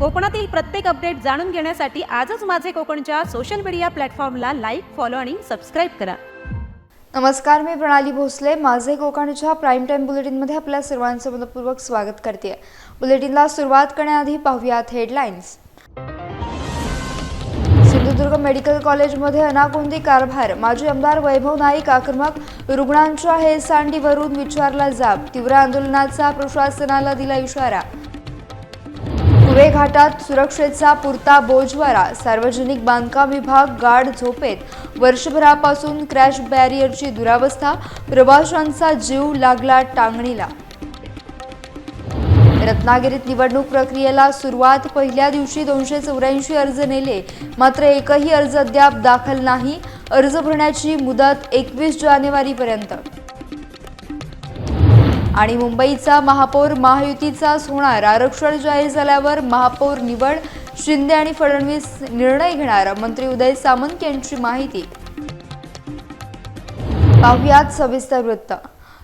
कोकणातील प्रत्येक अपडेट जाणून घेण्यासाठी आजच माझे कोकणच्या सोशल मीडिया प्लॅटफॉर्मला लाईक, फॉलो आणि सबस्क्राईब करा। नमस्कार, मी प्रणाली भोसले। माझे कोकणच्या प्राईम टाइम बुलेटिनमध्ये आपल्या सर्वांचं मनपूर्वक स्वागत करते। बुलेटिनला सुरुवात करण्याआधी पाहूयात हेडलाईन्स। सिंधुदुर्ग मेडिकल कॉलेजमध्ये अनागोंदी कारभार, माजी आमदार वैभव नाईक आक्रमक, रुग्णांच्या हेळसांडीवरून विचारला जाब, तीव्र आंदोलनाचा प्रशासनाला दिला इशारा। कुवे घाटात सुरक्षेचा पुरता बोजवारा, सार्वजनिक बांधकाम विभाग गाढ झोपेत, वर्षभरापासून क्रॅश बॅरियरची दुरावस्था, प्रवाशांचा जीव लागला टांगणीला। रत्नागिरीत निवडणूक प्रक्रियेला सुरुवात, पहिल्या दिवशी 284 अर्ज नेले, मात्र एकही अर्ज अद्याप दाखल नाही। अर्ज भरण्याची मुदत 21 जानेवारीपर्यंत। आणि मुंबईचा महापौर महायुतीचाच होणार, आरक्षण जाहीर झाल्यावर महापौर निवड, शिंदे आणि फडणवीस निर्णय घेणार, मंत्री उदय सामंत यांची माहिती। पाहुयात सविस्तर वृत्त।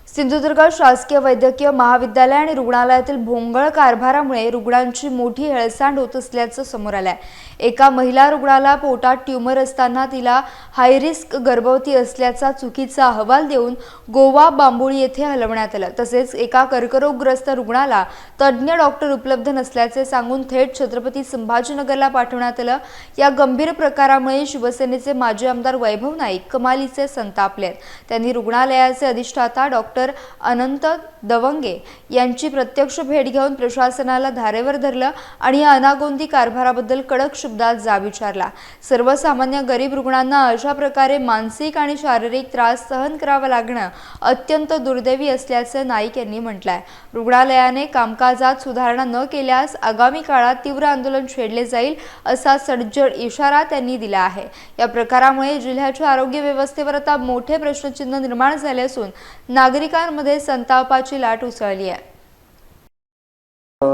सिंधुदुर्ग शासकीय वैद्यकीय महाविद्यालय आणि रुग्णालयातील भोंगळ कारभारामुळे रुग्णांची मोठी हेळसांड होत असल्याचं समोर आलंय। एका महिला रुग्णाला पोटात ट्यूमर असताना तिला हाय रिस्क गर्भवती असल्याचा चुकीचा अहवाल देऊन गोवा बांबोळी येथे हलवण्यात आलं। तसेच एका कर्करोगग्रस्त रुग्णाला तज्ज्ञ डॉक्टर उपलब्ध नसल्याचे सांगून थेट छत्रपती संभाजीनगरला पाठवण्यात आलं। या गंभीर प्रकारामुळे शिवसेनेचे माजी आमदार वैभव नाईक कमालीचे संतापले। त्यांनी रुग्णालयाचे अधिष्ठाता डॉक्टर अनंत दवंगे यांची प्रत्यक्ष भेट घेऊन प्रशासनाला धारेवर धरलं आणि या अनागोंदी कारभाराबद्दल कडक शब्दात जाब विचारला। सर्वसामान्य गरीब रुग्णांना अशा प्रकारे मानसिक आणि शारीरिक त्रास सहन करावा लागणं अत्यंत दुर्दैवी असल्याचं नाईक यांनी म्हटलंय। रुग्णालयाने कामकाजात सुधारणा न केल्यास आगामी काळात तीव्र आंदोलन छेडले जाईल असा सज्जड इशारा त्यांनी दिला आहे। या प्रकारामुळे जिल्ह्याच्या आरोग्य व्यवस्थेवर आता मोठे प्रश्नचिन्ह निर्माण झाले असून नागरिकांमध्ये संतापाची लाट उसळली आहे।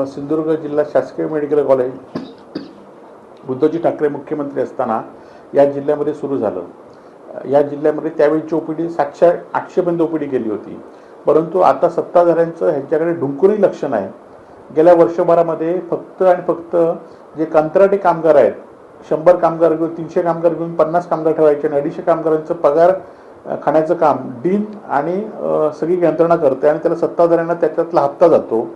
सिंधुदुर्ग जिल्हा शासकीय मेडिकल कॉलेज उद्धवजी ठाकरे मुख्यमंत्री असताना या जिल्ह्यामध्ये सुरू झालं। या जिल्ह्यामध्ये त्यावेळीची ओपीडी 700-800 पर्यंत ओपीडी केली होती, परंतु आता सत्ताधाऱ्यांचं ह्यांच्याकडे ढुंकूनही लक्ष नाही। गेल्या वर्षभरामध्ये फक्त आणि फक्त जे कंत्राटी कामगार आहेत, 100 कामगार घेऊन 300 कामगार घेऊन 50 कामगार ठेवायचे आणि 250 कामगारांचं पगार खाण्याचं काम डीन आणि सगळी यंत्रणा करते आणि त्याला सत्ताधाऱ्यांना त्याच्यातला हप्ता जातो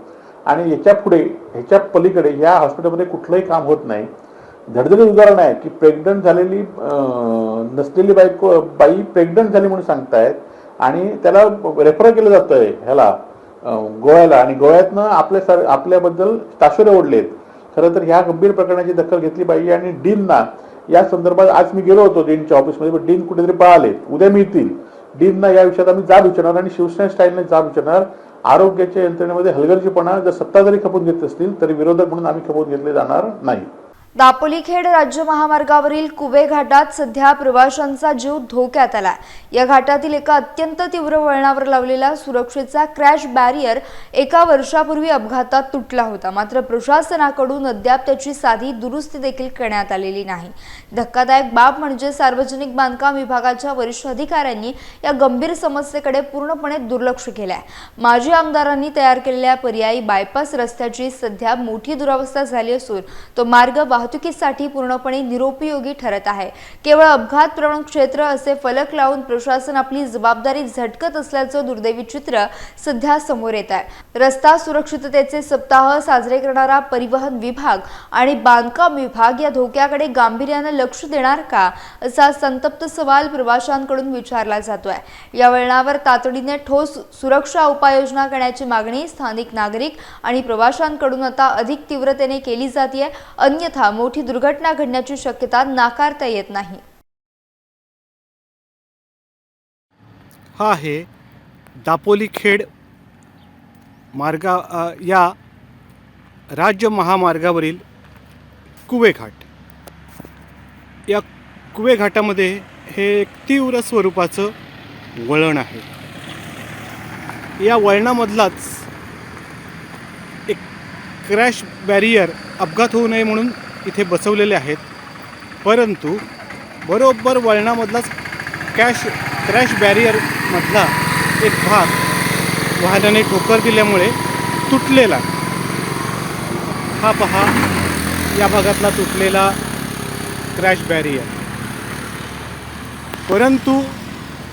आणि याच्या पुढे ह्याच्या पलीकडे ह्या हॉस्पिटलमध्ये कुठलंही काम होत नाही। धडधडीत उदाहरण आहे की प्रेग्नंट झालेली नसलेली बाई प्रेग्नंट झाली म्हणून सांगतायत आणि त्याला रेफर केलं जातंय ह्याला गोव्याला, आणि गोव्यातनं आपल्याबद्दल ताशेरे ओढलेत। खरं तर ह्या गंभीर प्रकरणाची दखल घेतली पाहिजे आणि डीनना या संदर्भात आज मी गेलो होतो डीनच्या ऑफिसमध्ये, पण डीन कुठेतरी पळाले, उद्या मिळतील। डीनना या विषयात आम्ही जाब विचारणार आणि शिवसेना स्टाईलने जाब विचारणार। आरोग्याच्या यंत्रणेमध्ये हलगर्जीपणा जर सत्ताधारी खपवून घेत असतील तरी विरोधक म्हणून आम्ही खपवून घेतले जाणार नाही। दापोली-खेड राज्य महामार्गावरील कुवे घाटात सध्या प्रवाशांचा जीव धोक्यात आला। या घाटातील एका अत्यंत तीव्र वळणावर लावलेला सुरक्षेचा क्रॅश बॅरियर एका वर्षापूर्वी अपघातात तुटला होता, मात्र प्रशासनाकडून अद्याप त्याची साधी दुरुस्ती देखील करण्यात आलेली नाही। धक्कादायक बाब म्हणजे सार्वजनिक बांधकाम विभागाच्या वरिष्ठ अधिकाऱ्यांनी या गंभीर समस्येकडे पूर्णपणे दुर्लक्ष केले आहे। माजी आमदारांनी तयार केलेल्या पर्यायी बायपास रस्त्याची सध्या मोठी दुरावस्था झाली असून तो मार्ग वाहतुकीसाठी पूर्णपणे निरुपयोगी ठरत आहे। केवळ अपघात प्रवण क्षेत्र असे फलक लावून प्रशासन आपली जबाबदारी झटकत असल्याचं दुर्दैवी चित्र सध्या समोर येत आहे। रस्ता सुरक्षिततेचे सप्ताह साजरे करणारा परिवहन विभाग आणि बांधकाम विभाग या धोक्याकडे गांभीर्याने लक्ष देणार का, असा संतप्त सवाल प्रवाशांकडून विचारला जातोय। या वळणावर तातडीने ठोस सुरक्षा उपाययोजना करण्याची मागणी स्थानिक नागरिक आणि प्रवाशांकडून आता अधिक तीव्रतेने केली जाते, अन्यथा मोठी दुर्घटना घडण्याची शक्यता नाकारता येत नाही। हा आहे दापोली-खेड मार्गा या राज्य महामार्गावरील कुवे घाट। या कुवे घाटामध्ये हे एक तीव्र स्वरूपाचं वळण आहे। या वळणामधलाच एक क्रॅश बॅरियर अपघात होऊ नये म्हणून इथे बसवलेले आहेत, परंतु बरोबर वळणामधलाच क्रॅश बॅरियरमधला एक भाग वाहनाने ठोकर दिल्यामुळे तुटलेला। हा पहा, या भागातला तुटलेला क्रॅश बॅरियर, परंतु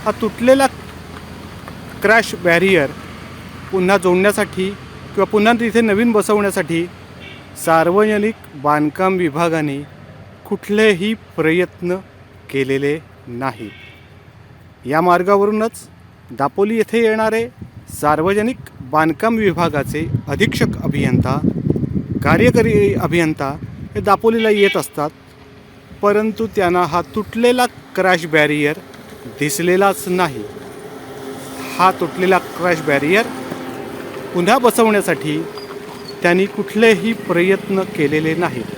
हा तुटलेला क्रॅश बॅरियर पुन्हा जोडण्यासाठी किंवा पुन्हा तिथे नवीन बसवण्यासाठी सार्वजनिक बांधकाम विभागाने कुठलेही प्रयत्न केलेले नाहीत. या मार्गावरूनच दापोली येथे येणारे सार्वजनिक बांधकाम विभागाचे अधीक्षक अभियंता, कार्यकारी अभियंता हे दापोलीला येत असतात, परंतु त्यांना हा तुटलेला क्रॅश बॅरियर दिसलेलाच नाही. हा तुटलेला क्रॅश बॅरियर पुन्हा बसवण्यासाठी त्यांनी कुठलेही प्रयत्न केलेले नाहीत.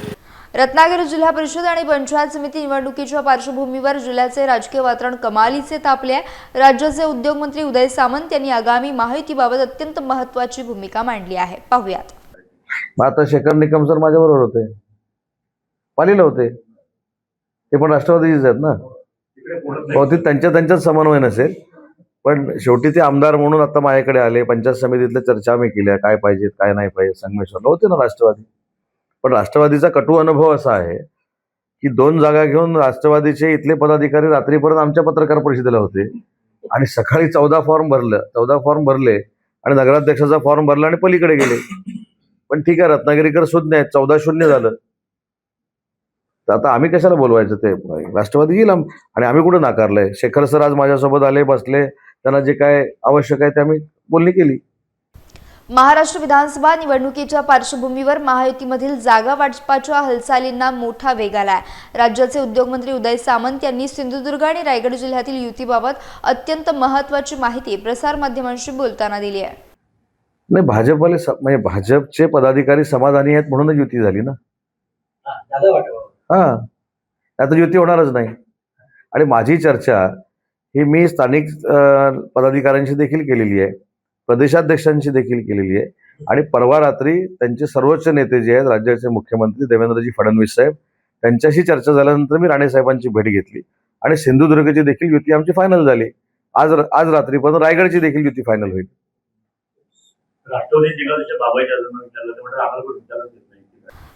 रत्नागिरी जिल्हा परिषद आणि पंचायत समिती निवडणुकीच्या पार्श्वभूमीवर जिल्ह्याचे राजकीय वातावरण कमालीचे तापले आहे. राज्याचे उद्योगमंत्री उदय सामंत यांनी आगामी महायुतीबाबत अत्यंत महत्त्वाची भूमिका मांडली आहे. पाहूयात. आता शेखर निकम सर माझ्याबरोबर होते, पालीला होते, ते पण राष्ट्रवादीचेच आहेत ना. बहुतेक त्यांच्यात समन्वय नसेल, पण शेवटी ते आमदार म्हणून आता माझ्याकडे आले. पंचायत समितीतल्या चर्चा मी केल्या, काय पाहिजे काय नाही पाहिजे. संगमेश्वरला होते ना राष्ट्रवादी, पण राष्ट्रवादीचा कटू अनुभव असा आहे की 2 जागा घेऊन राष्ट्रवादीचे इथले पदाधिकारी रात्रीपर्यंत आमच्या पत्रकार परिषदेला होते आणि सकाळी 14 फॉर्म भरले आणि नगराध्यक्षाचा फॉर्म भरला आणि पलीकडे गेले. पण ठीक आहे, रत्नागिरीकर सुज्ञ आहेत, 14-0 झालं. तर आता आम्ही कशाला बोलवायचं? ते राष्ट्रवादी येईल आणि आम्ही कुठं नाकारलंय? शेखर सर आज माझ्यासोबत आले, बसले, त्यांना जे काय आवश्यक आहे ते आम्ही बोलणी केली. महाराष्ट्र विधानसभा निवडणुकीच्या पार्श्वभूमीवर महायुतीमधील जागा वाटपाच्या हालचालींना मोठा वेग आलाय. राज्याचे उद्योगमंत्री उदय सामंत यांनी सिंधुदुर्ग आणि रायगड जिल्ह्यातील युतीबाबत अत्यंत महत्त्वाची माहिती प्रसारमाध्यमांशी बोलताना दिली आहे. नाही, भाजपवाले म्हणजे भाजपचे पदाधिकारी समाधानी आहेत म्हणूनच युती झाली ना. आता युती होणारच नाही. आणि माझी चर्चा ही मी स्थानिक पदाधिकाऱ्यांशी देखील केलेली आहे, प्रदेशाध्यक्षांशी देखील केलेली आहे आणि परवा रात्री त्यांचे सर्वोच्च नेते जे आहेत, राज्याचे मुख्यमंत्री देवेंद्रजी फडणवीस साहेब, त्यांच्याशी चर्चा झाल्यानंतर मी राणे साहेबांची भेट घेतली आणि सिंधुदुर्गची देखील युती आमची फायनल झाली. आज रात्रीपर्यंत रायगडची देखील युती फायनल होईल.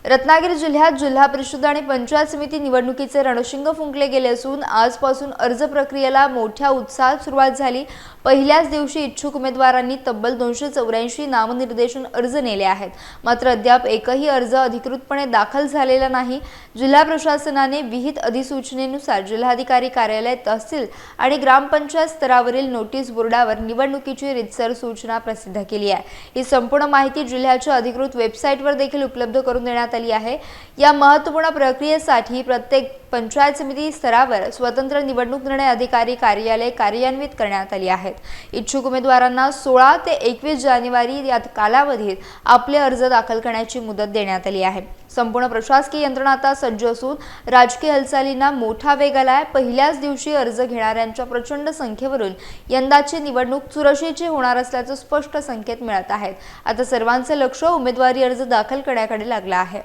रत्नागिरी जिल्ह्यात जिल्हा परिषद आणि पंचायत समिती निवडणुकीचे रणशिंग फुंकले गेले असून आजपासून अर्ज प्रक्रियेला मोठ्या उत्साहात सुरुवात झाली. पहिल्याच दिवशी इच्छुक उमेदवारांनी तब्बल 284 नामनिर्देशन अर्ज नेले आहेत. मात्र अद्याप एकही अर्ज अधिकृतपणे दाखल झालेला नाही. जिल्हा प्रशासनाने विहित अधिसूचनेनुसार जिल्हाधिकारी कार्यालय, तहसील आणि ग्रामपंचायत स्तरावरील नोटीस बोर्डावर निवडणुकीची रीतसर सूचना प्रसिद्ध केली आहे. ही संपूर्ण माहिती जिल्ह्याच्या अधिकृत वेबसाईटवर देखील उपलब्ध करून देण्यात आली आहे. या महत्त्वपूर्ण प्रक्रियेसाठी प्रत्येक पंचायत समिती स्तरावर स्वतंत्र निवडणूक निर्णय अधिकारी कार्यालय कार्यान्वित करण्यात आली आहेत. इच्छुक उमेदवारांना 16 ते 21 जानेवारी या कालावधीत आपले अर्ज दाखल करण्याची मुदत देण्यात आली आहे. संपूर्ण प्रशासकीय यंत्रणा आता सज्ज असून राजकीय हालचालींना मोठा वेग आलाय. पहिल्याच दिवशी अर्ज घेणाऱ्यांच्या प्रचंड संख्येवरून यंदाची निवडणूक चुरशीची होणार असल्याचे स्पष्ट संकेत मिळत आहेत. आता सर्वांचे लक्ष उमेदवारी अर्ज दाखल करण्याकडे लागले आहे.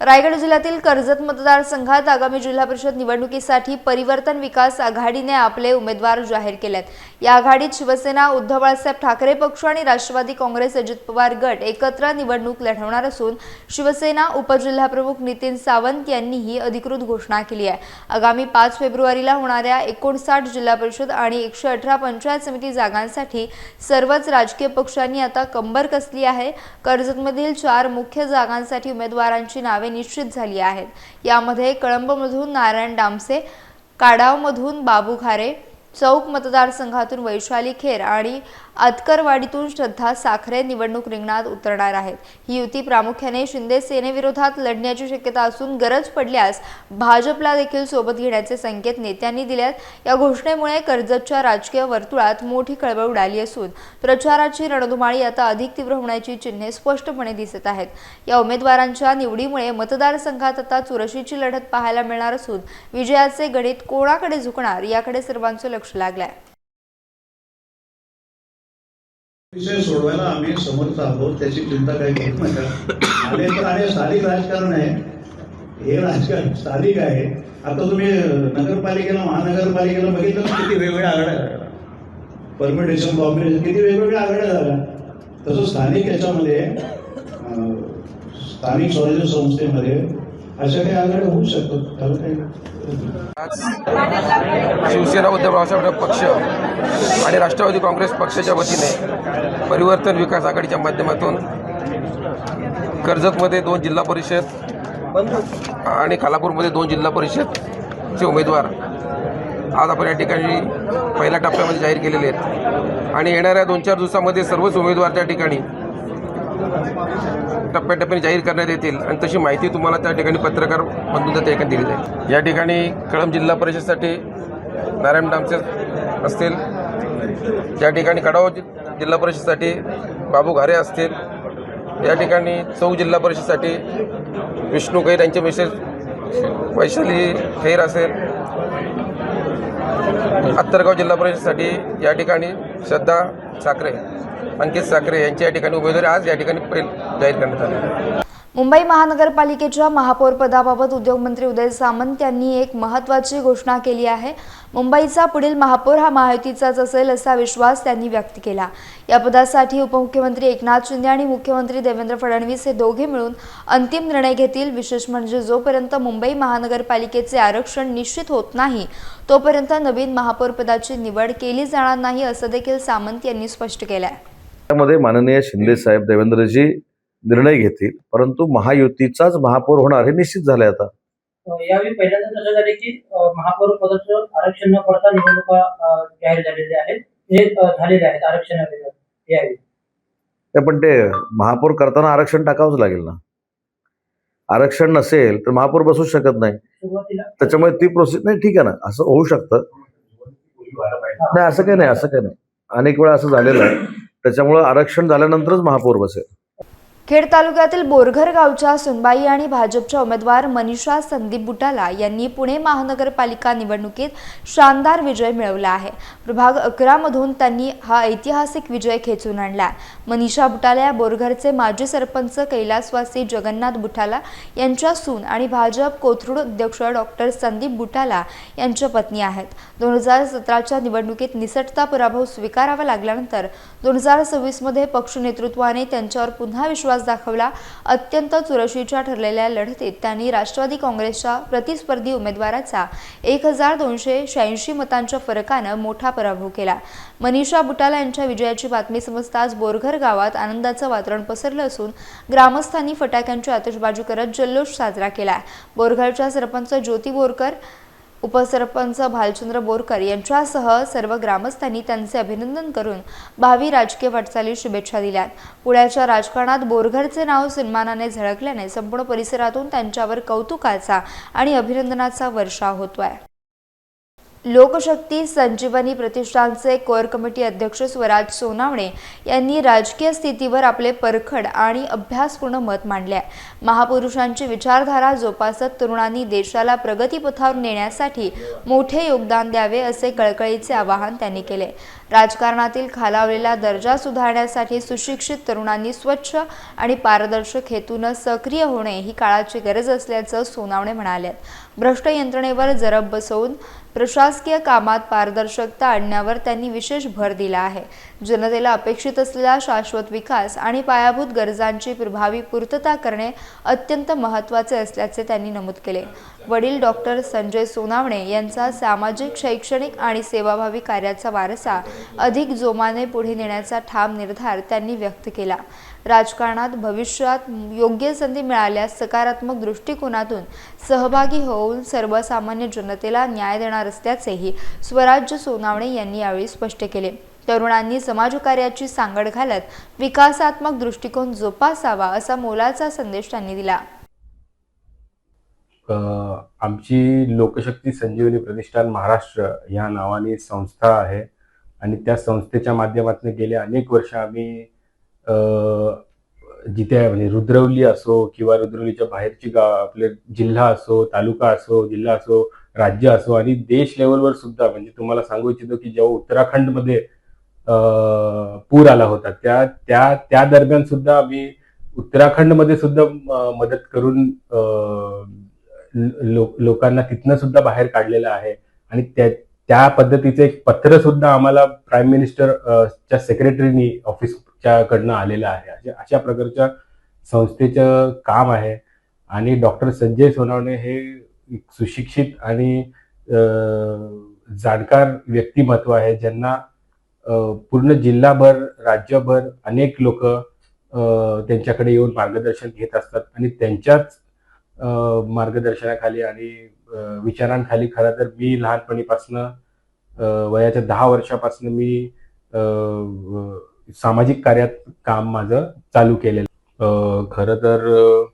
रायगड जिल्ह्यातील कर्जत मतदारसंघात आगामी जिल्हा परिषद निवडणुकीसाठी परिवर्तन विकास आघाडीने आपले उमेदवार जाहीर केलेत. या आघाडीत शिवसेना, उद्धव बाळासाहेब ठाकरे पक्ष आणि राष्ट्रवादी काँग्रेस अजित पवार गट एकत्र निवडणूक लढवणार असून शिवसेना उपजिल्हाप्रमुख नितीन सावंत यांनी ही अधिकृत घोषणा केली आहे. आगामी 5 फेब्रुवारीला होणाऱ्या 59 जिल्हा परिषद आणि 118 पंचायत समिती जागांसाठी सर्वच राजकीय पक्षांनी आता कंबर कसली आहे. कर्जतमधील 4 मुख्य जागांसाठी उमेदवारांची नावे निश्चित झाली आहेत. यामध्ये कळंबमधून नारायण डामसे, काडावमधून बाबू खारे, चौक मतदारसंघातून वैशाली खेर आणि आतकरवाडीतून श्रद्धा साखरे निवडणूक रिंगणात उतरणार आहेत. ही युती प्रामुख्याने शिंदे सेनेविरोधात लढण्याची शक्यता असून गरज पडल्यास भाजपला देखील सोबत घेण्याचे संकेत नेत्यांनी दिलेत. या घोषणेमुळे कर्जतच्या राजकीय वर्तुळात मोठी खळबळ उडाली असून प्रचाराची रणधुमाळी आता अधिक तीव्र होण्याची चिन्हे स्पष्टपणे दिसत आहेत. या उमेदवारांच्या निवडीमुळे मतदारसंघात आता चुरशीची लढत पाहायला मिळणार असून विजयाचे गणित कोणाकडे झुकणार याकडे सर्वांचे लक्ष लागले आहे. विषय सोडवायला आम्ही समर्थ आहोत, त्याची चिंता काही करू नका. आले तर आणि स्थानिक राजकारण आहे, हे राजकारण स्थानिक आहे. आता तुम्ही नगरपालिकेला, महानगरपालिकेला बघितलं किती वेगवेगळ्या आघाड्या, परमिटेशन, कॉम्बिनेशन, किती वेगवेगळ्या आघाड्या झाल्या. तसं स्थानिक याच्यामध्ये स्थानिक स्वराज्य संस्थेमध्ये अशा काही आघाड्या होऊ शकतात. त्याला काही शिवसेना उद्धव बाळासाहेब पक्ष आणि राष्ट्रवादी काँग्रेस पक्षाच्या वतीने परिवर्तन विकास आघाडीच्या माध्यमातून कर्जतमध्ये 2 जिल्हा परिषद आणि खालापूरमध्ये 2 जिल्हा परिषदचे उमेदवार आज आपण या ठिकाणी पहिल्या टप्प्यामध्ये जाहीर केलेले आहेत आणि येणाऱ्या 2-4 दिवसामध्ये सर्वच उमेदवार त्या ठिकाणी टप्प्याटप्प्याने जाहीर करण्यात येतील आणि तशी माहिती तुम्हाला त्या ठिकाणी पत्रकार बंधूंना त्या ठिकाणी दिली जाईल. या ठिकाणी कळंब जिल्हा परिषदसाठी नारायण डामसे असतील, त्या ठिकाणी कडाव जिल्हा परिषदसाठी बाबू घारे असतील, या ठिकाणी चौक जिल्हा परिषदसाठी विष्णू खैर यांचे मिसेस वैशाली खैर असेल, अत्तरगाव जिल्हा परिषदसाठी या ठिकाणी श्रद्धा साखरे, अंकित साखरे यांची या ठिकाणी उमेदवारी आज या ठिकाणी जाहीर करण्यात आली. मुंबई महानगरपालिकेच्या महापौर पदाबाबत उद्योगमंत्री उदय सामंत यांनी एक महत्त्वाची घोषणा केली आहे. मुंबईचा पुढील महापौर हा महायुतीचाच असेल असा विश्वास त्यांनी व्यक्त केला. या पदासाठी उपमुख्यमंत्री एकनाथ शिंदे आणि मुख्यमंत्री देवेंद्र फडणवीस हे दोघे मिळून अंतिम निर्णय घेतील. विशेष म्हणजे जोपर्यंत मुंबई महानगरपालिकेचे आरक्षण निश्चित होत नाही तोपर्यंत नवीन महापौर पदाची निवड केली जाणार नाही असं देखील सामंत यांनी स्पष्ट केलं आहे. त्यामध्ये माननीय शिंदे साहेब देवेंद्रजी निर्णय घेतील, परंतु महायुतीचाच महापौर होणार हे निश्चित झालंय. आता यावेळी पहिल्यांदा असं झाले की महापौर पदाचं आरक्षण न पडता निवडणुका जाहीर झालेल्या आहेत, हे झालेले आहेत आरक्षणाविरोधात यावेळी. पण ते महापौर करताना आरक्षण टाकावंच लागेल ना. आरक्षण नसेल तर महापौर बसूच शकत नाही. सुरुवातीला त्याच्यामुळे ती प्रोसेस नाही. ठीक आहे ना, असं होऊ शकतं. नाही असं काही नाही. अनेक वेळा असं झालेलं आहे. त्याच्यामुळे आरक्षण झाल्यानंतरच महापौर बसेल. खेड तालुक्यातील बोरघर गावच्या सुनबाई आणि भाजपच्या उमेदवार मनीषा संदीप बुटाला यांनी पुणे महानगरपालिका निवडणुकीत शानदार विजय मिळवला आहे. प्रभाग 11 मधून त्यांनी हा ऐतिहासिक विजय खेचून आणला. मनीषा बुटाला या बोरघरचे माजी सरपंच कैलासवासी जगन्नाथ बुटाला यांच्या सून आणि भाजप कोथरूड अध्यक्ष डॉक्टर संदीप बुटाला यांच्या पत्नी आहेत. 2017च्या निवडणुकीत निसटता पराभव स्वीकारावा लागल्यानंतर 2026 मध्ये पक्ष नेतृत्वाने त्यांच्यावर पुन्हा विश्वास दाखवला. अत्यंत चुरशीच्या ठरलेल्या लढतीत त्यांनी राष्ट्रवादी काँग्रेसच्या प्रतिस्पर्धी उमेदवाराचा 1286 मतांच्या फरकानं मोठा पराभव केला. मनीषा बुटाला यांच्या विजयाची बातमी समजताच बोरघर गावात आनंदाचं वातावरण पसरलं असून ग्रामस्थांनी फटाक्यांची आतिषबाजी करत जल्लोष साजरा केला. बोरघरच्या सरपंच ज्योती बोरकर, उपसरपंच भालचंद्र बोरकर यांच्यासह सर्व ग्रामस्थांनी त्यांचे अभिनंदन करून भावी राजकीय वाटचालीस शुभेच्छा दिल्या. पुण्याच्या राजकारणात बोरघरचे नाव सन्मानाने झळकल्याने संपूर्ण परिसरातून त्यांच्यावर कौतुकाचा आणि अभिनंदनाचा वर्षाव होतोय. लोकशक्ती संजीवनी प्रतिष्ठानचे कोर कमिटी अध्यक्ष स्वराज सोनावणे यांनी राजकीय स्थितीवर आपले परखड आणि अभ्यासपूर्ण मत मांडले आहे. महापुरुषांची विचारधारा जोपासत तरुणांनी देशाला प्रगतीपथावर नेण्यासाठी मोठे योगदान द्यावे असे कळकळीचे आवाहन त्यांनी केले. राजकारणातील खालावलेला दर्जा सुधारण्यासाठी सुशिक्षित तरुणांनी स्वच्छ आणि पारदर्शक हेतून सक्रिय होणे ही काळाची गरज असल्याचं सोनावणे म्हणाले. भ्रष्ट यंत्रणेवर जरब बसवून प्रशासकीय कामात पारदर्शकता आणण्यावर त्यांनी विशेष भर दिला आहे. जनतेला अपेक्षित असलेला शाश्वत विकास आणि पायाभूत गरजांची प्रभावी पूर्तता करणे अत्यंत महत्त्वाचे असल्याचे त्यांनी नमूद केले. वडील डॉक्टर संजय सोनावणे यांचा सामाजिक, शैक्षणिक आणि सेवाभावी कार्याचा वारसा अधिक जोमाने पुढे नेण्याचा ठाम निर्धार त्यांनी व्यक्त केला. राजकारणात भविष्यात योग्य संधी मिळाल्यास सकारात्मक दृष्टिकोनातून सहभागी होऊन सर्वसामान्य जनतेला न्याय देणार असल्याचेही स्वराज सोनावणे यांनी यावेळी स्पष्ट केले. तरुणांनी समाजकार्याची सांगड घालत विकासात्मक दृष्टिकोन जोपासावा असा मोलाचा संदेश त्यांनी दिला. आमची लोकशक्ती संजीवनी प्रतिष्ठान महाराष्ट्र या नावाने संस्था आहे आणि त्या संस्थेच्या माध्यमातून गेले अनेक वर्ष आम्ही जिथे म्हणजे रुद्रवली असो किंवा रुद्रवलीच्या बाहेरची गाव, आपले जिल्हा असो, तालुका असो, जिल्हा असो, राज्य असो आणि देश लेवलवर सुद्धा, म्हणजे तुम्हाला सांगू इच्छितो की जेव्हा उत्तराखंडमध्ये पूर आला होता त्या दरम्यान सुद्धा आम्ही उत्तराखंडमध्ये सुद्धा मदत करून लोकांना तिथनं सुद्धा बाहेर काढलेलं आहे आणि त्या पद्धतीचं एक पत्र सुद्धा आम्हाला प्राईम मिनिस्टर च्या सेक्रेटरीनी ऑफिसच्या कडनं आलेलं आहे. अशा प्रकारच्या संस्थेचं काम आहे. आणि डॉक्टर संजय सोनवणे हे एक सुशिक्षित आणि जाणकार व्यक्तिमत्व आहे, ज्यांना पूर्ण जिल्हाभर, राज्यभर अनेक लोक त्यांच्याकडे येऊन मार्गदर्शन घेत असतात आणि त्यांच्याच मार्गदर्शनाखाली आणि विचारांखाली खरं तर मी लहानपणीपासनं वयाच्या 10 वर्षापासून मी सामाजिक कार्यात काम माझं चालू केलेलं. खरं तर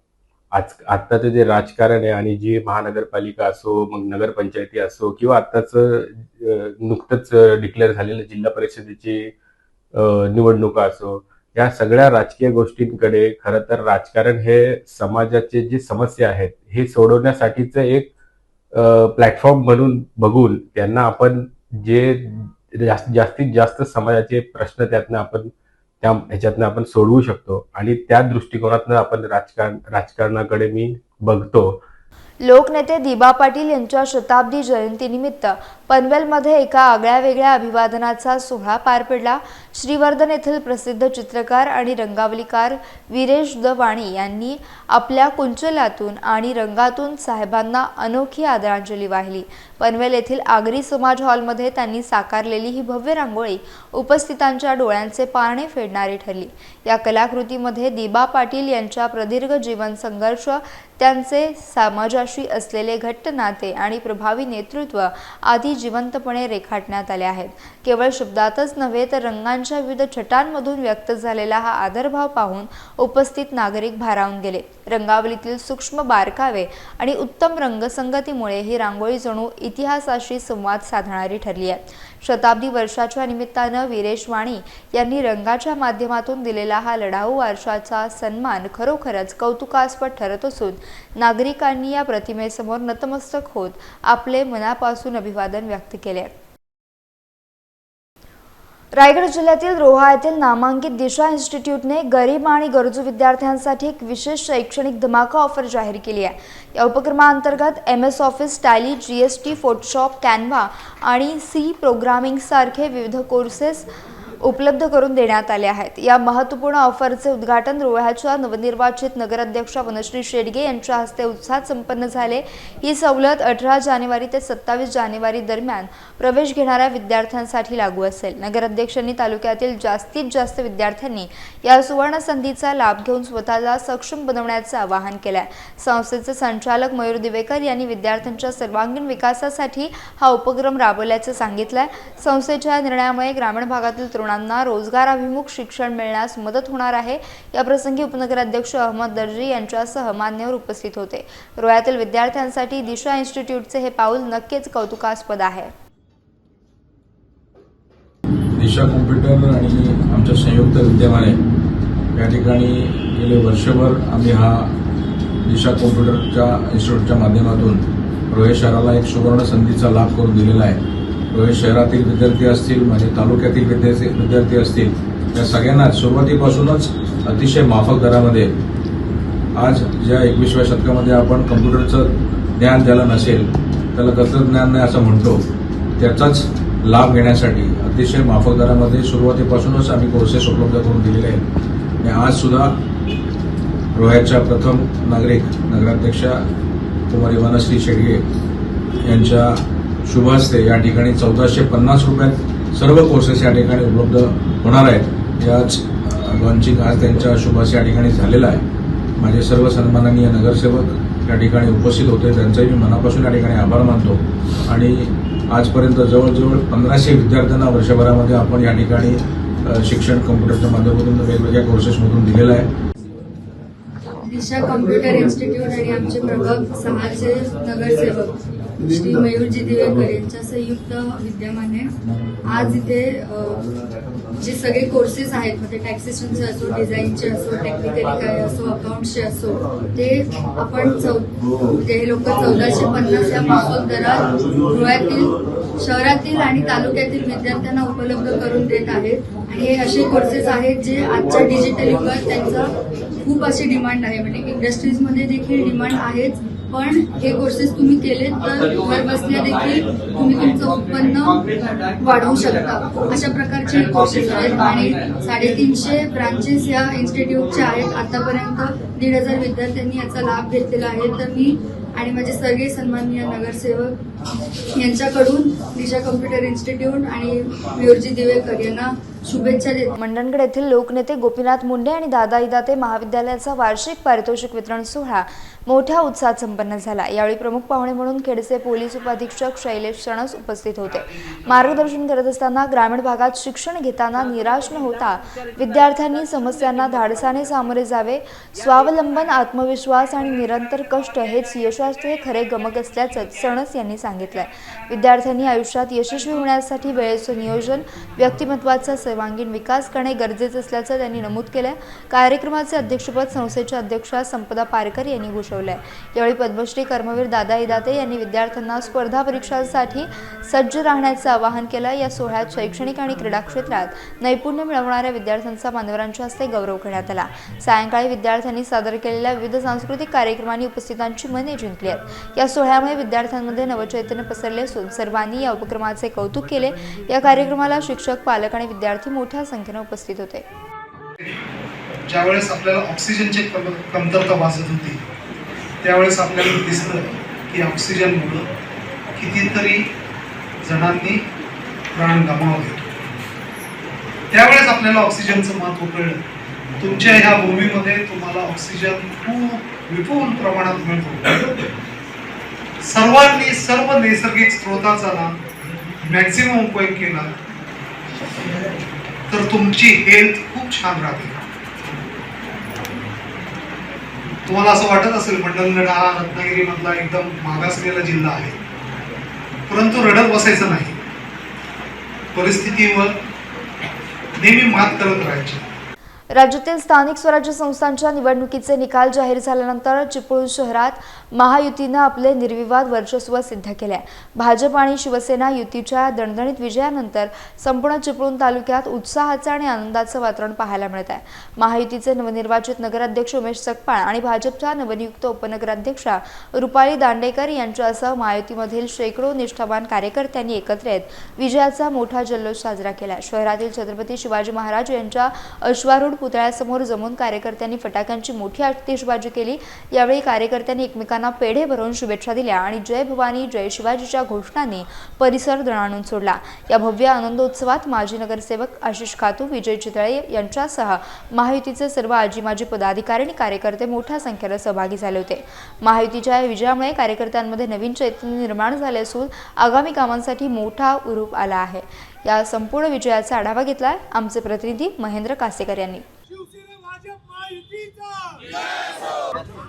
आत्ताचं जे राजकारण आहे आणि जी महानगरपालिका असो, मग नगरपंचायती असो, किंवा आत्ताच नुकतंच डिक्लेअर झालेलं जिल्हा परिषदेची निवडणुका असो, या सगळ्या राजकीय गोष्टींकडे खरं तर राजकारण हे समाजाचे जे समस्या आहेत हे सोडवण्यासाठीचं एक प्लॅटफॉर्म म्हणून बघून त्यांना आपण जे जास्तीत जास्त समाजाचे प्रश्न ह्याच्यातनं आपण सोडवू शकतो आणि त्या दृष्टिकोनातनं आपण राजकारणाकडे मी बघतो. लोकनेते दिबा पाटील यांच्या शताब्दी जयंतीनिमित्त पनवेलमध्ये एका आगळ्यावेगळ्या अभिवादनाचा सोहळा पार पडला. श्रीवर्धन येथील प्रसिद्ध चित्रकार आणि रंगावलीकार वीरेश द वाणी यांनी आपल्या कुंचल्यातून आणि रंगातून साहेबांना अनोखी आदरांजली वाहिली. पनवेल येथील आगरी समाज हॉलमध्ये त्यांनी साकारलेली ही भव्य रांगोळी उपस्थितांच्या डोळ्यांचे पारणे फेडणारी ठरली. या कलाकृतीमध्ये दिबा पाटील यांच्या प्रदीर्घ जीवन संघर्ष, त्यांचे समाजाशी असलेले घट्ट नाते आणि प्रभावी नेतृत्व आदी जिवंतपणे रेखाटण्यात आले आहेत. केवळ शब्दातच नव्हे तर रंगांच्या विविध छटांमधून व्यक्त झालेला हा आदरभाव पाहून उपस्थित नागरिक भारावून गेले. रंगावलीतील सूक्ष्म बारकावे आणि उत्तम रंगसंगतीमुळे ही रांगोळी जणू इतिहासाशी संवाद साधणारी ठरली आहे. शताब्दी वर्षाच्या निमित्तानं वीरेश वाणी यांनी रंगाच्या माध्यमातून दिलेला हा लढाऊ वारशाचा सन्मान खरोखरच कौतुकास्पद ठरत असून नागरिकांनी या प्रतिमेसमोर नतमस्तक होत आपले मनापासून अभिवादन व्यक्त केले. रायगड जिल्ह्यातील रोहा येथील नामांकित दिशा इन्स्टिट्यूटने गरीब आणि गरजू विद्यार्थ्यांसाठी एक विशेष शैक्षणिक धमाका ऑफर जाहीर केली आहे. या उपक्रमाअंतर्गत MS office, Tally, GST, Photoshop, Canva आणि C प्रोग्रामिंग सारखे विविध कोर्सेस उपलब्ध करून देण्यात आले आहेत. या महत्त्वपूर्ण ऑफरचे उद्घाटन रोह्याच्या नवनिर्वाचित नगराध्यक्षा वनश्री शेडगे यांच्या हस्ते उत्साहात संपन्न झाले. ही सवलत 18 जानेवारी ते 27 जानेवारी दरम्यान प्रवेश घेणाऱ्या विद्यार्थ्यांसाठी लागू असेल. नगराध्यक्षांनी तालुक्यातील जास्तीत जास्त विद्यार्थ्यांनी या सुवर्ण संधीचा लाभ घेऊन स्वतःला सक्षम बनवण्याचे आवाहन केले आहे. संस्थेचे संचालक मयूर दिवेकर यांनी विद्यार्थ्यांच्या सर्वांगीण विकासासाठी हा उपक्रम राबवल्याचे सांगितले. संस्थेच्या या निर्णयामुळे ग्रामीण भागातील तरुणांना रोजगाराभिमुख शिक्षण मिळण्यास मदत होणार आहे. या प्रसंगी उपनगराध्यक्ष अहमद दर्जी यांच्यासह मान्यवर उपस्थित होते. रोह्यातील विद्यार्थ्यांसाठी दिशा इन्स्टिट्यूटचे हे पाऊल नक्कीच कौतुकास्पद आहे. दिशा कॉम्प्युटर आणि आमच्या संयुक्त विद्यमाने या ठिकाणी गेले वर्षभर आम्ही हा दिशा कॉम्प्युटरच्या इन्स्टिट्यूटच्या माध्यमातून रोहे शहराला एक सुवर्ण संधीचा लाभ करून दिलेला आहे. रोहे शहरातील विद्यार्थी असतील, म्हणजे तालुक्यातील विद्यार्थी असतील, या सगळ्यांना सुरुवातीपासूनच अतिशय माफक दरामध्ये, आज ज्या 21व्या शतकामध्ये आपण कम्प्युटरचं ज्ञान ज्याला नसेल त्याला तंत्रज्ञान नाही असं म्हणतो, त्याचाच लाभ घेण्यासाठी अतिशय माफक दरामध्ये सुरुवातीपासूनच आम्ही कोर्सेस उपलब्ध करून दिलेले आहेत. आणि आज सुद्धा रोह्याच्या प्रथम नागरिक नगराध्यक्षा कुमारी वनश्री शेडगे यांच्या शुभ हस्ते या ठिकाणी 1450 रुपयात सर्व कोर्सेस या ठिकाणी उपलब्ध होणार आहेत. याच लॉन्चिंग आज त्यांच्या शुभ हस्ते या ठिकाणी झालेला आहे. माझे सर्व सन्माननीय नगरसेवक या ठिकाणी उपस्थित होते, त्यांचाही मी मनापासून या ठिकाणी आभार मानतो. आणि आजपर्यंत जवळजवळ 1500 विद्यार्थ्यांना वर्षभरामध्ये आपण या ठिकाणी शिक्षण कम्प्युटरच्या माध्यमातून वेगवेगळ्या कोर्सेसमधून दिलेलं आहे. दिशा कॉम्प्युटर इन्स्टिट्यूट आणि आमचे प्रभाग 6चे नगरसेवक श्री मयूरजी दिवेकर यांच्या संयुक्त विद्यमाने आज इथे जे सगळे कोर्सेस आहेत, म्हणजे टॅक्सेशनचे असो, डिझाईनचे असो, टेक्निकली काय असो, अकाउंट्सचे असो, ते आपण म्हणजे हे लोक 1450 या माफक दरात रोह्यातील, शहरातील आणि तालुक्यातील विद्यार्थ्यांना उपलब्ध करून देत आहेत. आणि हे असे कोर्सेस आहेत जे आजच्या डिजिटल युगात त्यांचा खूप अशी डिमांड आहे, म्हणजे इंडस्ट्रीजमध्ये देखील डिमांड आहेच, पण हे कोर्सेस तुम्ही केलेत तर घर बसल्या देखील तुम्ही तुमचं उत्पन्न वाढवू शकता. अशा प्रकारचे हे कोर्सेस आहेत आणि 350 ब्रांचेस या इन्स्टिट्यूटच्या आहेत. आतापर्यंत 1,500 विद्यार्थ्यांनी याचा लाभ घेतलेला आहे. तर मी आणि माझे सगळे सन्माननीय नगरसेवक यांच्याकडून दिशा कॉम्प्युटर इन्स्टिट्यूट आणि मयूरजी दिवेकर यांना शुभेच्छा देते. मंडणगड येथील लोकनेते गोपीनाथ मुंडे आणि दादा इदाते महाविद्यालयाचा वार्षिक पारितोषिक वितरण सोहळा मोठ्या उत्साहात संपन्न झाला. यावेळी प्रमुख पाहुणे म्हणून खेडचे पोलीस उपाधीक्षक शैलेश सणस उपस्थित होते. मार्गदर्शन करत असताना ग्रामीण भागात शिक्षण घेताना निराश न होता विद्यार्थ्यांनी समस्यांना धाडसाने सामोरे जावे. स्वावलंबन, आत्मविश्वास आणि निरंतर कष्ट हेच यशाचे खरे गमक असल्याचं सणस यांनी सांगितलंय. विद्यार्थ्यांनी आयुष्यात यशस्वी होण्यासाठी वेळेचं नियोजन, व्यक्तिमत्वाचा सर्वांगीण विकास करणे गरजेचे असल्याचं त्यांनी नमूद केलं. कार्यक्रमाचे अध्यक्षपद संस्थेच्या अध्यक्षा संपदा पारकर यांनी भूषवले. यावेळी पद्मश्री कर्मवीर दादा इदाते यांनी विद्यार्थ्यांना स्पर्धा परीक्षांसाठी सज्ज राहण्याचं आवाहन केलं. या सोहळ्यात शैक्षणिक आणि क्रीडा क्षेत्रात नैपुण्य मिळवणाऱ्या विद्यार्थ्यांचा मान्यवरांच्या हस्ते गौरव करण्यात आला. सायंकाळी विद्यार्थ्यांनी सादर केलेल्या विविध सांस्कृतिक कार्यक्रमांनी उपस्थितांची मने जिंकली आहेत. या सोहळ्यामुळे विद्यार्थ्यांमध्ये नवचैतन्य पसरले असून सर्वांनी या उपक्रमाचे कौतुक केले. या कार्यक्रमाला शिक्षक, पालक आणि विद्यार्थी मोठ्या संख्येने उपस्थित होते. ज्यावेळेस आपल्याला ऑक्सिजनची कमतरता भासत होती त्यावेळेस आपल्याला दिसलं की ऑक्सिजनमुळे कितीतरी जणांनी प्राण गमावले. त्यावेळेस आपल्याला ऑक्सिजनचं महत्त्व कळलं. तुमच्या ह्या भूमीमध्ये तुम्हाला ऑक्सिजन खूप विपुल प्रमाणात मिळतो. सर्वांनी सर्व नैसर्गिक स्रोताचा ना मॅक्सिमम उपयोग केला तर तुमची हेल्थ खूप छान राहते. तुम्हाला असं वाटत असेल मंडणगड हा रत्नागिरी मधला एकदम मागासलेला जिल्हा आहे, परंतु रडत बसायचं नाही. परिस्थितीवर नेहमी मात करत राहायची. राज्यातील स्थानिक स्वराज्य संस्थांच्या निवडणुकीचे निकाल जाहीर झाल्यानंतर चिपळूण शहरात महायुतीनं आपले निर्विवाद वर्चस्व सिद्ध केले. भाजप आणि शिवसेना युतीच्या दणदणीत विजयानंतर संपूर्ण चिपळूण तालुक्यात उत्साहाचं आणि आनंदाचं वातावरण पाहायला मिळत आहे. महायुतीचे नवनिर्वाचित नगराध्यक्ष उमेश सकपाळ आणि भाजपच्या नवनियुक्त उपनगराध्यक्षा रुपाली दांडेकर यांच्यासह महायुतीमधील शेकडो निष्ठावान कार्यकर्त्यांनी एकत्र येत विजयाचा मोठा जल्लोष साजरा केला. शहरातील छत्रपती शिवाजी महाराज यांच्या अश्वारूढ पुतळ्यासमोर जमून कार्यकर्त्यांनी फटाक्यांची मोठी आतिषबाजी केली. यावेळी कार्यकर्त्यांनी एकमेकांना पेढे भरून शुभेच्छा दिल्या आणि जय भवानी जय शिवाजीच्या घोषणांनी परिसर दणाणून सोडला. या भव्य आनंदोत्सवात माजी नगरसेवक आशिष खातू, विजय चितळे यांच्यासह महायुतीचे सर्व आजी माजी पदाधिकारी आणि कार्यकर्ते मोठ्या संख्येने सहभागी झाले होते. महायुतीच्या विजयामुळे कार्यकर्त्यांमध्ये नवीन चैतन्य निर्माण झाले असून आगामी कामांसाठी मोठा उरूप आला आहे. या संपूर्ण विजयाचा आढावा घेतला आमचे प्रतिनिधी महेंद्र कासेकर यांनी.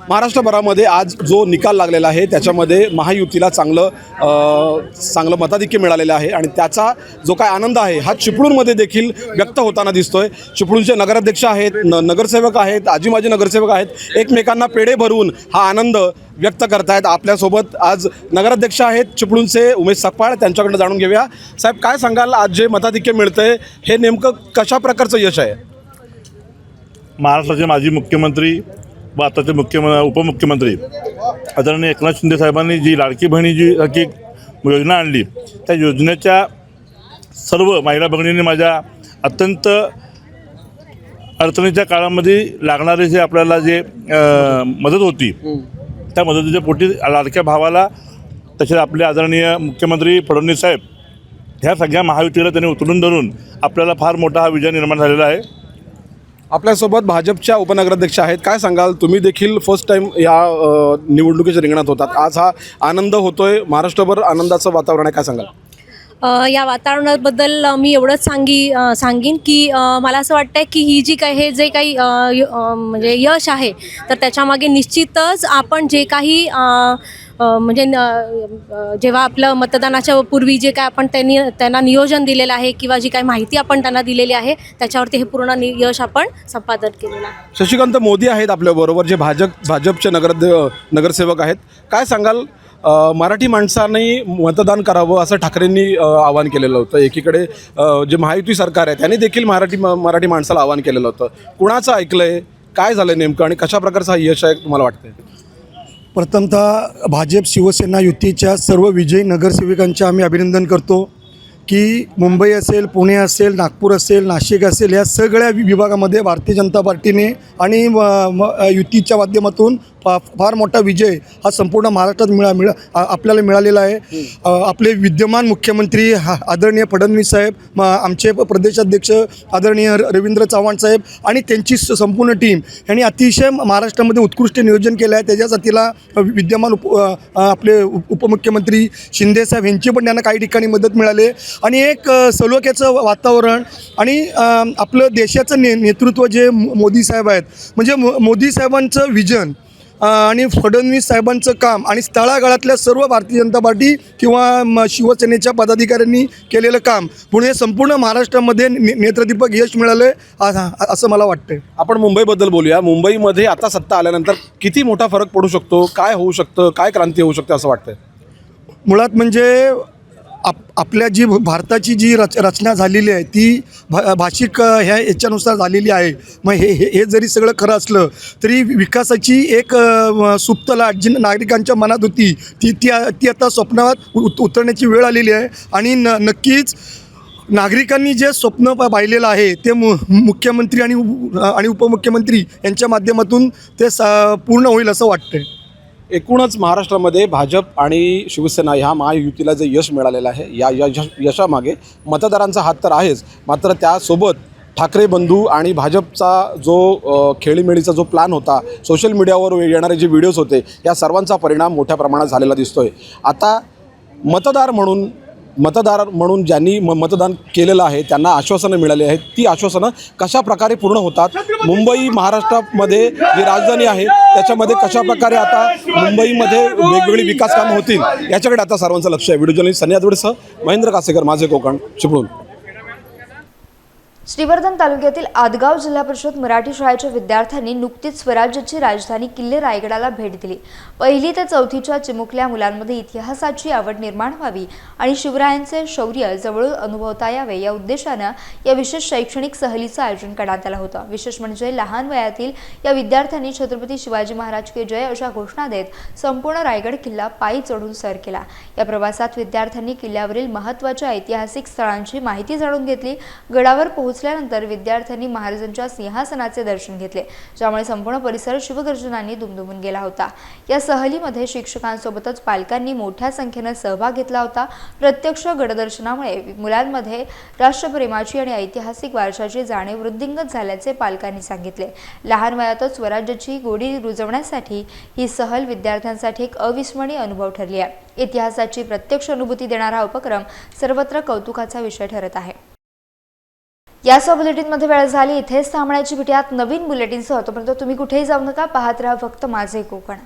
महाराष्ट्रभरामध्ये आज जो निकाल लागलेला आहे त्याच्यामध्ये महायुतीला चांगलं मताधिक्य मिळालेलं आहे आणि त्याचा जो काय आनंद आहे हा चिपळूणमध्ये देखील व्यक्त होताना दिसतोय. चिपळूणचे नगराध्यक्ष आहेत, नगरसेवक आहेत, आजी माजी नगरसेवक आहेत, एकमेकांना पेढे भरून हा आनंद व्यक्त करतायत. आपल्यासोबत आज नगराध्यक्ष आहेत चिपळूणचे उमेश सकपाळ, त्यांच्याकडनं जाणून घेऊया. साहेब, काय सांगाल, आज जे मताधिक्य मिळतंय हे नेमकं कशा प्रकारचं यश आहे? महाराष्ट्राचे माजी मुख्यमंत्री व आताचे उपमुख्यमंत्री आदरणीय एकनाथ शिंदे साहेबांनी जी लाडकी बहिणी जी योजना आणली त्या योजनेच्या सर्व महिला भगिनींनी माझ्या अत्यंत अडचणीच्या काळामध्ये लागणारे जे आपल्याला जे मदत होती त्या मदतीच्या पोटी लाडक्या भावाला तसेच आपले आदरणीय मुख्यमंत्री फडणवीस साहेब ह्या सगळ्या महायुतीला त्यांनी उचलून धरून आपल्याला फार मोठा हा विजय निर्माण झालेला आहे. आपल्यासोबत भाजपच्या उपनगराध्यक्ष आहेत. काय सांगाल, तुम्ही देखील फर्स्ट टाइम या निवडणुकीच्या रिंगणात होतात. आज हा आनंद होतोय, महाराष्ट्रभर आनंदाचं वातावरण आहे, काय सांगाल? या वातावरणाबद्दल मी एवढंच सांगीन की मला असं वाटतं की ही जी काही हे जे काही म्हणजे यश आहे तर त्याच्यामागे निश्चितच आपण जे काही म्हणजे जेव्हा आपलं मतदानाच्या पूर्वी जे काय आपण त्यांना नियोजन दिलेलं आहे किंवा जी काही माहिती आपण त्यांना दिलेली आहे त्याच्यावरती हे पूर्ण यश आपण संपादन केलेलं आहे. शशिकांत मोदी आहेत आपल्याबरोबर, जे भाजपचे नगरसेवक आहेत. काय सांगाल, मराठी माणसांनी मतदान करावं असं ठाकरेंनी आवाहन केलेलं होतं. एकीकडे जे महायुती सरकार आहे त्यांनी देखील मराठी माणसाला आवाहन केलेलं होतं. कुणाचं ऐकलंय, काय झालं नेमकं आणि कशा प्रकारचं हा यश आहे तुम्हाला वाटतंय? प्रथमतः भाजप शिवसेना युतीच्या सर्व विजयी नगरसेवकांचे आम्ही अभिनंदन करतो की मुंबई असेल, पुणे असेल, नागपूर असेल, नाशिक असेल, या सगळ्या विभागामध्ये भारतीय जनता पार्टीने आणि युतीच्या माध्यमातून फार मोठा विजय हा संपूर्ण महाराष्ट्रात आपल्याला मिळालेला आहे. आपले विद्यमान मुख्यमंत्री आदरणीय फडणवीस साहेब, आमचे प्रदेशाध्यक्ष आदरणीय रवींद्र चव्हाण साहेब आणि त्यांची संपूर्ण टीम यांनी अतिशय महाराष्ट्रामध्ये उत्कृष्ट नियोजन केलं आहे. त्याच्यासाठीला विद्यमान आपले उपमुख्यमंत्री शिंदे साहेब यांची पण त्यांना काही ठिकाणी मदत मिळाली आणि एक सलोख्याचं वातावरण आणि आपलं देशाचं नेतृत्व जे मोदी साहेब आहेत, म्हणजे मोदी साहेबांचं विजन आणि फडणवीस साहेबांचं काम आणि तळागाळातल्या सर्व भारतीय जनता पार्टी किंवा शिवसेनेच्या पदाधिकाऱ्यांनी केलेलं काम म्हणून हे संपूर्ण महाराष्ट्रामध्ये नेत्रदीपक यश मिळालं आहे असं मला वाटतं. आपण मुंबईबद्दल बोलूया. मुंबईमध्ये आता सत्ता आल्यानंतर किती मोठा फरक पडू शकतो, काय होऊ शकतं, काय क्रांती होऊ शकते असं वाटतं? मुळात म्हणजे आपल्या जी भारताची जी रचना झालेली आहे ती भाषिक याच्यानुसार झालेली आहे. मग हे जरी सगळं खरं असलं तरी विकासाची एक सुप्त लाट जी नागरिकांच्या मनात होती ती आता स्वप्नात उतरण्याची वेळ आलेली आहे आणि नक्कीच नागरिकांनी जे स्वप्न पाहिलेलं आहे ते मुख्यमंत्री आणि उपमुख्यमंत्री यांच्या माध्यमातून ते पूर्ण होईल असं वाटतं. एकूणच महाराष्ट्रामध्ये भाजप आणि शिवसेना ह्या महायुतीला जे यश मिळालेलं आहे या यशामागे मतदारांचा हात तर आहेच, मात्र त्यासोबत ठाकरे बंधू आणि भाजपचा जो खेळीमेळीचा जो प्लॅन होता, सोशल मीडियावर येणारे जे व्हिडिओज होते, या सर्वांचा परिणाम मोठ्या प्रमाणात झालेला दिसतोय. आता मतदार म्हणून ज्यांनी मतदान केलेलं आहे त्यांना आश्वासनं मिळाली आहेत. ती आश्वासनं कशा प्रकारे पूर्ण होतात, मुंबई महाराष्ट्रामध्ये जी राजधानी आहे त्याच्यामध्ये कशा प्रकारे आता मुंबईमध्ये वेगवेगळी विकास कामं होतील याच्याकडे आता सर्वांचं लक्ष आहे. व्हिडिओ जर्नलिस्ट सनी आदवडेसह महेंद्र कासेकर, माझे कोकण, चिपळूण. श्रीवर्धन तालुक्यातील आदगाव जिल्हा परिषद मराठी शाळेच्या विद्यार्थ्यांनी नुकतीच स्वराज्याची राजधानी किल्ले रायगडाला भेट दिली. 1ली ते 4थीच्या चिमुकल्या मुलांमध्ये इतिहासाची आवड निर्माण व्हावी आणि शिवरायांचे शौर्य जवळून अनुभवता यावे या उद्देशानं या विशेष शैक्षणिक सहलीचं आयोजन करण्यात आलं होतं. विशेष म्हणजे लहान वयातील या विद्यार्थ्यांनी छत्रपती शिवाजी महाराज की जय अशा घोषणा देत संपूर्ण रायगड किल्ला पायी चढून सर केला. या प्रवासात विद्यार्थ्यांनी किल्ल्यावरील महत्त्वाच्या ऐतिहासिक स्थळांची माहिती जाणून घेतली. गडावर पोहोचल्यानंतर विद्यार्थ्यांनी महाराजांच्या सिंहासनाचे दर्शन घेतले, ज्यामुळे संपूर्ण परिसर शिवगर्जनांनी दुमदुमून गेला होता. या सहलीमध्ये शिक्षकांसोबतच पालकांनी मोठ्या संख्येने सहभाग घेतला होता. प्रत्यक्ष गडदर्शनामुळे मुलांमध्ये राष्ट्रप्रेमाची आणि ऐतिहासिक वारशाची जाणीव वृद्धिंगत झाल्याचे पालकांनी सांगितले. लहान वयातच स्वराज्याची गोडी रुजवण्यासाठी ही सहल विद्यार्थ्यांसाठी एक अविस्मरणीय अनुभव ठरली आहे. इतिहासाची प्रत्यक्ष अनुभूती देणारा हा उपक्रम सर्वत्र कौतुकाचा विषय ठरत आहे. यासह बुलेटिनमध्ये वेळ झाली. इथेच थांबण्याची भेटूयात नवीन बुलेटिनसह. तोपर्यंत तुम्ही कुठेही जाऊ नका, पाहत राहा फक्त माझे कोकण.